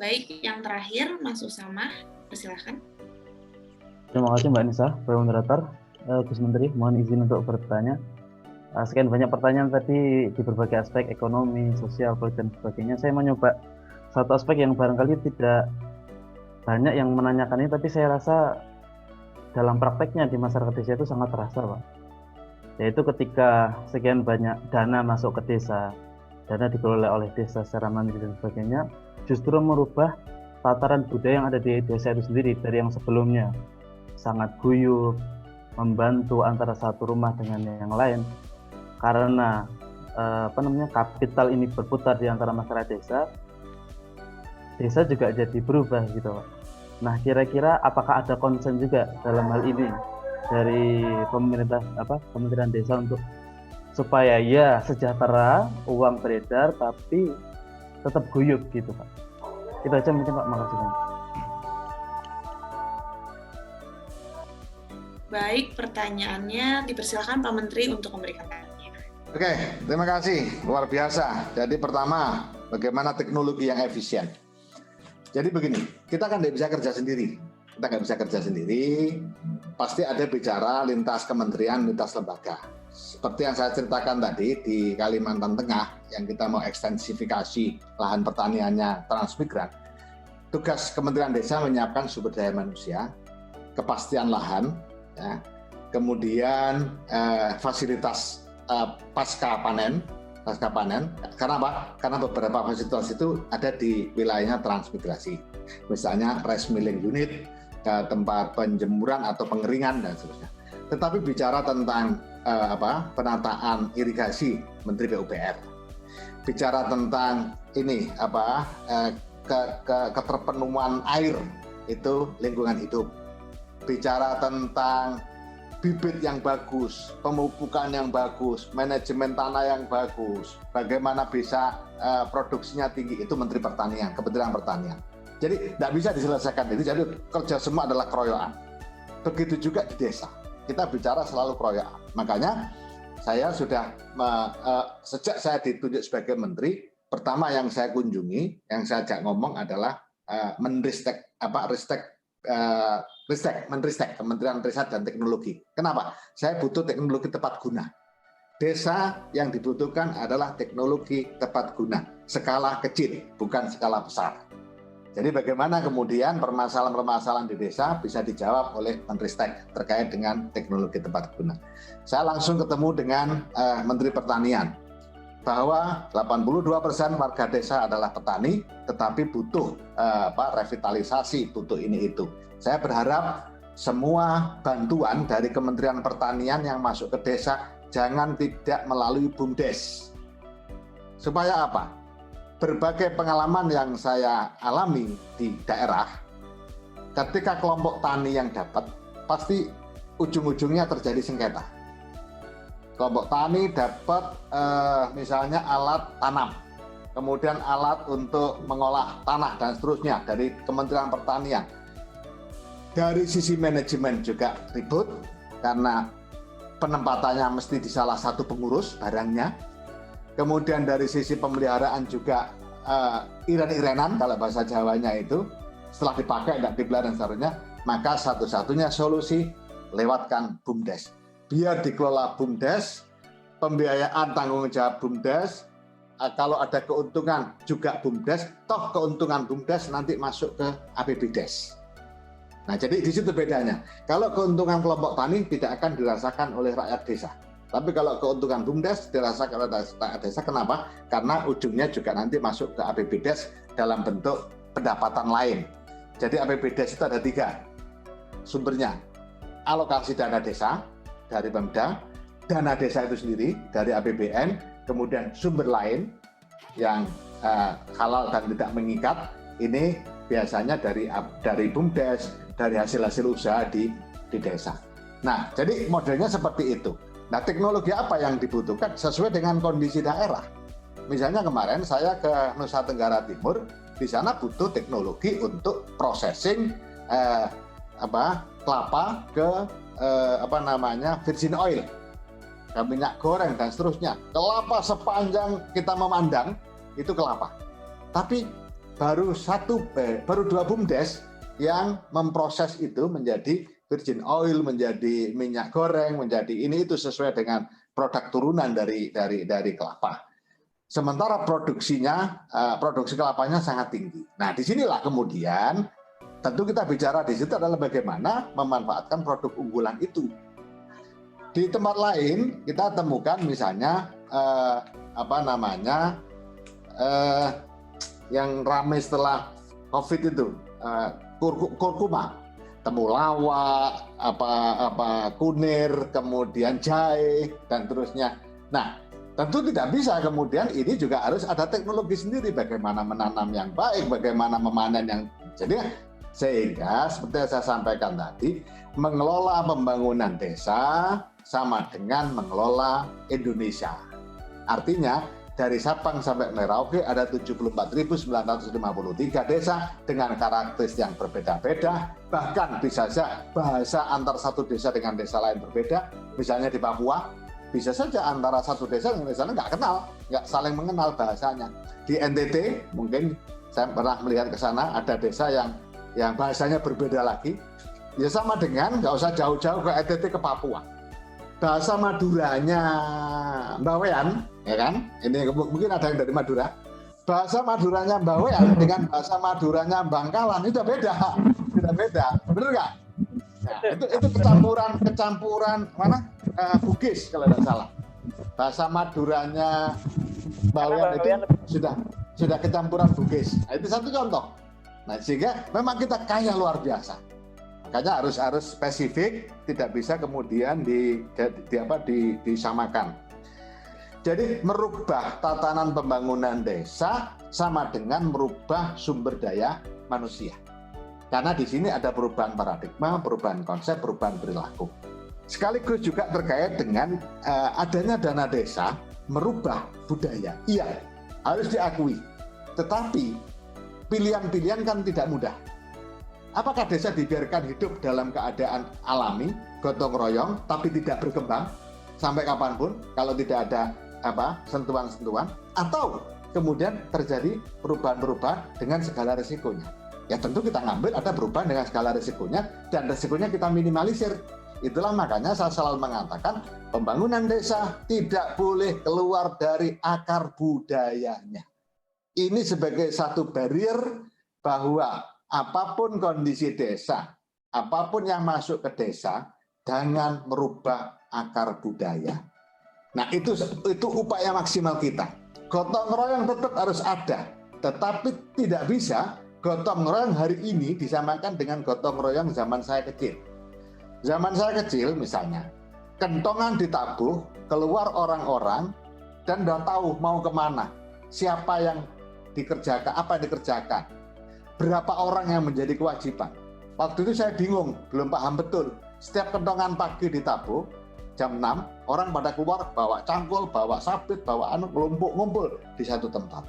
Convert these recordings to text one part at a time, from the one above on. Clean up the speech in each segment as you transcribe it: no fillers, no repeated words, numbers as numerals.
Baik, yang terakhir Mas Usama, persilahkan. Terima kasih Mbak Nisa, Pak Moderator. Gus Menteri, mohon izin untuk bertanya. Sekian banyak pertanyaan tadi di berbagai aspek ekonomi, sosial, politik, dan sebagainya. Saya mau nyoba satu aspek yang barangkali tidak banyak yang menanyakan ini, tapi saya rasa dalam prakteknya di masyarakat desa itu sangat terasa, Pak. Yaitu ketika sekian banyak dana masuk ke desa, dana dikelola oleh desa secara mandiri dan sebagainya, justru merubah tataran budaya yang ada di desa itu sendiri dari yang sebelumnya sangat guyup, membantu antara satu rumah dengan yang lain. Karena kapital ini berputar di antara masyarakat desa juga jadi berubah gitu. Nah, kira-kira apakah ada concern juga dalam hal ini dari pemerintah Kementerian Desa untuk supaya ya sejahtera, uang beredar tapi tetap guyup gitu, Pak. Itu aja mungkin, Pak. Makasih banyak. Baik, pertanyaannya dipersilakan Pak Menteri untuk memberikan tanya. Oke, terima kasih. Luar biasa. Jadi pertama, bagaimana teknologi yang efisien. Jadi begini, kita kan tidak bisa kerja sendiri. Kita nggak bisa kerja sendiri, pasti ada bicara lintas kementerian, lintas lembaga. Seperti yang saya ceritakan tadi di Kalimantan Tengah, yang kita mau ekstensifikasi lahan pertaniannya transmigran. Tugas Kementerian Desa menyiapkan sumber daya manusia, kepastian lahan, ya, kemudian fasilitas pasca panen. Karena apa? Karena beberapa fasilitas itu ada di wilayahnya transmigrasi. Misalnya rice milling unit, tempat penjemuran atau pengeringan dan seterusnya. Tetapi bicara tentang penataan irigasi, Menteri PUPR. Bicara tentang ini keterpenuhan air, itu lingkungan hidup. Bicara tentang bibit yang bagus, pemupukan yang bagus, manajemen tanah yang bagus, bagaimana bisa produksinya tinggi, itu Menteri Pertanian, Kementerian Pertanian. Jadi tidak bisa diselesaikan itu, jadi kerja semua adalah keroyokan. Begitu juga di desa, kita bicara selalu keroyokan. Makanya saya sudah, sejak saya ditunjuk sebagai Menteri, pertama yang saya kunjungi, yang saya ajak ngomong adalah Menristek, Kementerian Riset dan Teknologi. Kenapa? Saya butuh teknologi tepat guna. Desa yang dibutuhkan adalah teknologi tepat guna, skala kecil, bukan skala besar. Jadi bagaimana kemudian permasalahan-permasalahan di desa bisa dijawab oleh Menristek terkait dengan teknologi tepat guna. Saya langsung ketemu dengan Menteri Pertanian, bahwa 82% warga desa adalah petani, tetapi butuh revitalisasi, butuh ini itu. Saya berharap semua bantuan dari Kementerian Pertanian yang masuk ke desa jangan tidak melalui BUMDes. Supaya apa? Berbagai pengalaman yang saya alami di daerah, ketika kelompok tani yang dapat, pasti ujung-ujungnya terjadi sengketa. Kelompok tani dapat misalnya alat tanam, kemudian alat untuk mengolah tanah dan seterusnya dari Kementerian Pertanian. Dari sisi manajemen juga ribut karena penempatannya mesti di salah satu pengurus barangnya. Kemudian dari sisi pemeliharaan juga iren-irenan kalau bahasa Jawanya itu, setelah dipakai tidak dipelihara dan seterusnya, maka satu-satunya solusi lewatkan BUMDes. Biar dikelola BUMDes, pembiayaan tanggung jawab BUMDes, kalau ada keuntungan juga BUMDes, toh keuntungan BUMDes nanti masuk ke APBDes. Nah, jadi di situ bedanya. Kalau keuntungan kelompok tani tidak akan dirasakan oleh rakyat desa. Tapi kalau keuntungan BUMDes dirasakan oleh rakyat desa, kenapa? Karena ujungnya juga nanti masuk ke APBDes dalam bentuk pendapatan lain. Jadi APBDes itu ada 3 sumbernya. Alokasi dana desa dari Pemda, dana desa itu sendiri dari APBN, kemudian sumber lain yang halal dan tidak mengikat, ini biasanya dari BUMDes, dari hasil-hasil usaha di desa. Nah, jadi modelnya seperti itu. Nah, teknologi apa yang dibutuhkan sesuai dengan kondisi daerah. Misalnya kemarin saya ke Nusa Tenggara Timur, di sana butuh teknologi untuk processing kelapa ke virgin oil, ke minyak goreng dan seterusnya. Kelapa sepanjang kita memandang itu kelapa. Tapi baru 2 BUMDes yang memproses itu menjadi virgin oil, menjadi minyak goreng, menjadi ini itu sesuai dengan produk turunan dari kelapa. Sementara produksi kelapanya sangat tinggi. Nah, disinilah kemudian tentu kita bicara di situ adalah bagaimana memanfaatkan produk unggulan itu. Di tempat lain kita temukan misalnya yang ramai setelah COVID itu kurkuma, temulawak, kunir, kemudian jahe dan terusnya. Nah, tentu tidak bisa kemudian ini juga harus ada teknologi sendiri bagaimana menanam yang baik, bagaimana memanen yang jadi sehingga seperti yang saya sampaikan tadi, mengelola pembangunan desa sama dengan mengelola Indonesia. Artinya dari Sabang sampai Merauke ada 74.953 desa dengan karakteristik yang berbeda-beda, bahkan bisa saja bahasa antar satu desa dengan desa lain berbeda. Misalnya di Papua, bisa saja antara satu desa dengan desa lain nggak saling mengenal bahasanya. Di NTT mungkin saya pernah melihat ke sana ada desa yang bahasanya berbeda lagi. Ya sama dengan nggak usah jauh-jauh ke NTT ke Papua. Bahasa Maduranya Bawean, ya kan? Ini mungkin ada yang dari Madura. Bahasa Maduranya Bawean dengan bahasa Maduranya Bangkalan itu beda, bener nggak? Nah, itu kecampuran mana? Bugis kalau tidak salah. Bahasa Maduranya Bawean itu sudah kecampuran Bugis. Nah, itu satu contoh. Nah, sehingga memang kita kaya luar biasa. Makanya harus spesifik, tidak bisa kemudian disamakan. Jadi merubah tatanan pembangunan desa sama dengan merubah sumber daya manusia. Karena di sini ada perubahan paradigma, perubahan konsep, perubahan perilaku. Sekaligus juga terkait dengan adanya dana desa merubah budaya. Iya, harus diakui. Tetapi pilihan-pilihan kan tidak mudah. Apakah desa dibiarkan hidup dalam keadaan alami, gotong royong, tapi tidak berkembang sampai kapanpun kalau tidak ada sentuhan-sentuhan, atau kemudian terjadi perubahan-perubahan dengan segala risikonya? Ya tentu kita ngambil ada perubahan dengan segala risikonya dan risikonya kita minimalisir. Itulah makanya saya selalu mengatakan pembangunan desa tidak boleh keluar dari akar budayanya. Ini sebagai satu barrier bahwa apapun kondisi desa, apapun yang masuk ke desa, jangan merubah akar budaya. Nah, itu upaya maksimal kita. Gotong royong tetap harus ada, tetapi tidak bisa gotong royong hari ini disamakan dengan gotong royong zaman saya kecil. Zaman saya kecil misalnya, kentongan ditabuh, keluar orang-orang, dan udah tahu mau kemana, siapa yang dikerjakan, apa yang dikerjakan. Berapa orang yang menjadi kewajiban. Waktu itu saya bingung, belum paham betul. Setiap kentongan pagi ditabuh, jam 6, orang pada keluar bawa cangkul, bawa sabit, bawa ngumpul di satu tempat.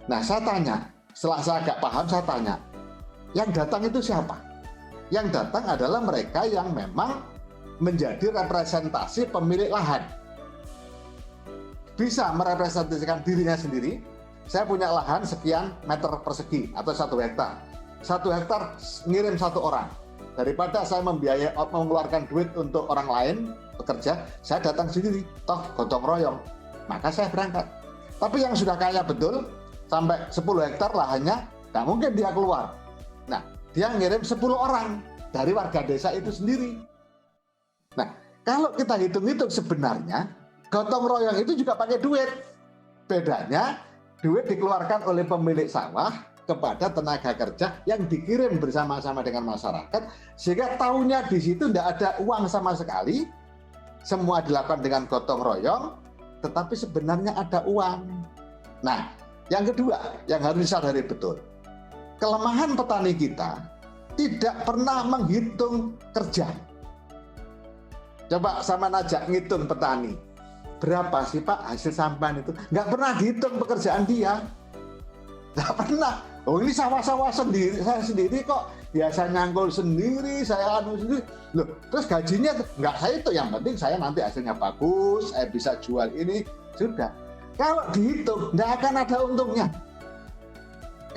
Nah, saya tanya, setelah saya agak paham, saya tanya, yang datang itu siapa? Yang datang adalah mereka yang memang menjadi representasi pemilik lahan. Bisa merepresentasikan dirinya sendiri. Saya punya lahan sekian meter persegi atau 1 hektar. 1 hektar ngirim 1 orang. Daripada saya mengeluarkan duit untuk orang lain bekerja, saya datang sendiri, toh gotong royong. Maka saya berangkat. Tapi yang sudah kaya betul, sampai 10 hektar lahannya, nggak mungkin dia keluar. Nah, dia ngirim 10 orang dari warga desa itu sendiri. Nah, kalau kita hitung-hitung sebenarnya, gotong royong itu juga pakai duit. Bedanya, duit dikeluarkan oleh pemilik sawah kepada tenaga kerja yang dikirim bersama-sama dengan masyarakat, sehingga tahunya di situ tidak ada uang sama sekali, semua dilakukan dengan gotong royong, tetapi sebenarnya ada uang. Nah, yang kedua yang harus disadari betul, kelemahan petani kita tidak pernah menghitung kerja. Coba sama najak ngitung petani. Berapa sih Pak hasil sampan itu? Nggak pernah dihitung pekerjaan dia. Nggak pernah. Oh ini sawah-sawah sendiri, saya sendiri kok. Ya saya nyangkul sendiri, saya anu sendiri. Loh, terus gajinya nggak saya itu. Yang penting saya nanti hasilnya bagus, saya bisa jual ini. Sudah. Kalau dihitung, nggak akan ada untungnya.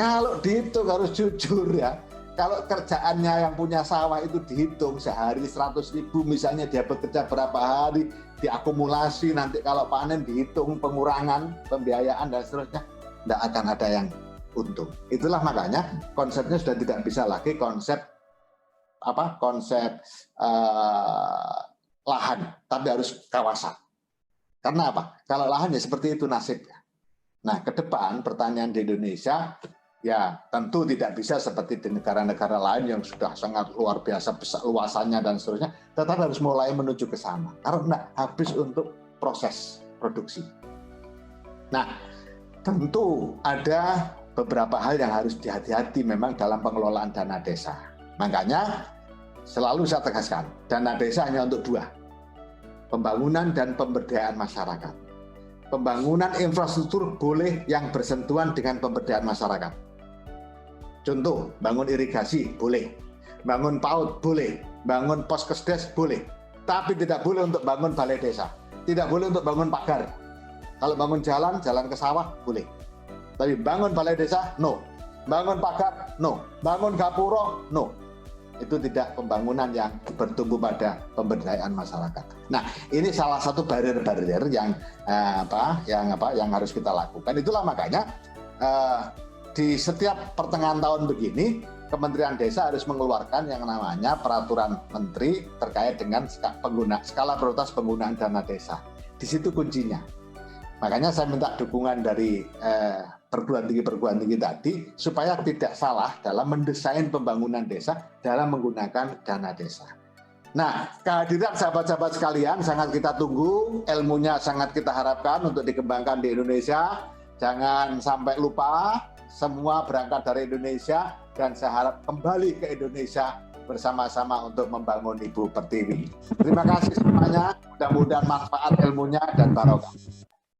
Kalau dihitung harus jujur ya. Kalau kerjaannya yang punya sawah itu dihitung sehari 100.000 misalnya, dia bekerja berapa hari, diakumulasi, nanti kalau panen dihitung pengurangan pembiayaan dan seterusnya, tidak akan ada yang untung. Itulah makanya konsepnya sudah tidak bisa lagi konsep lahan, tapi harus kawasan. Karena apa? Kalau lahan ya seperti itu nasibnya. Nah, ke depan pertanian di Indonesia ya tentu tidak bisa seperti di negara-negara lain yang sudah sangat luar biasa besar luasannya dan seterusnya, tetapi harus mulai menuju ke sana karena habis untuk proses produksi. Nah, tentu ada beberapa hal yang harus dihati-hati memang dalam pengelolaan dana desa. Makanya selalu saya tegaskan, dana desa hanya untuk dua, pembangunan dan pemberdayaan masyarakat. Pembangunan infrastruktur boleh yang bersentuhan dengan pemberdayaan masyarakat. Contoh, bangun irigasi boleh, bangun PAUD boleh, bangun poskesdes boleh, tapi tidak boleh untuk bangun balai desa, tidak boleh untuk bangun pagar. Kalau bangun jalan ke sawah boleh, tapi bangun balai desa no, bangun pagar no, bangun gapuro no. Itu tidak pembangunan yang bertumbuh pada pemberdayaan masyarakat. Nah, ini salah satu barrier-barrier yang harus kita lakukan. Itulah makanya di setiap pertengahan tahun begini, Kementerian Desa harus mengeluarkan yang namanya peraturan menteri terkait dengan skala prioritas penggunaan dana desa. Di situ kuncinya. Makanya saya minta dukungan dari perguruan tinggi tadi supaya tidak salah dalam mendesain pembangunan desa dalam menggunakan dana desa. Nah, kehadiran sahabat-sahabat sekalian sangat kita tunggu, ilmunya sangat kita harapkan untuk dikembangkan di Indonesia. Jangan sampai lupa, semua berangkat dari Indonesia dan saya harap kembali ke Indonesia bersama-sama untuk membangun Ibu Pertiwi. Terima kasih semuanya, mudah-mudahan manfaat ilmunya dan barokah.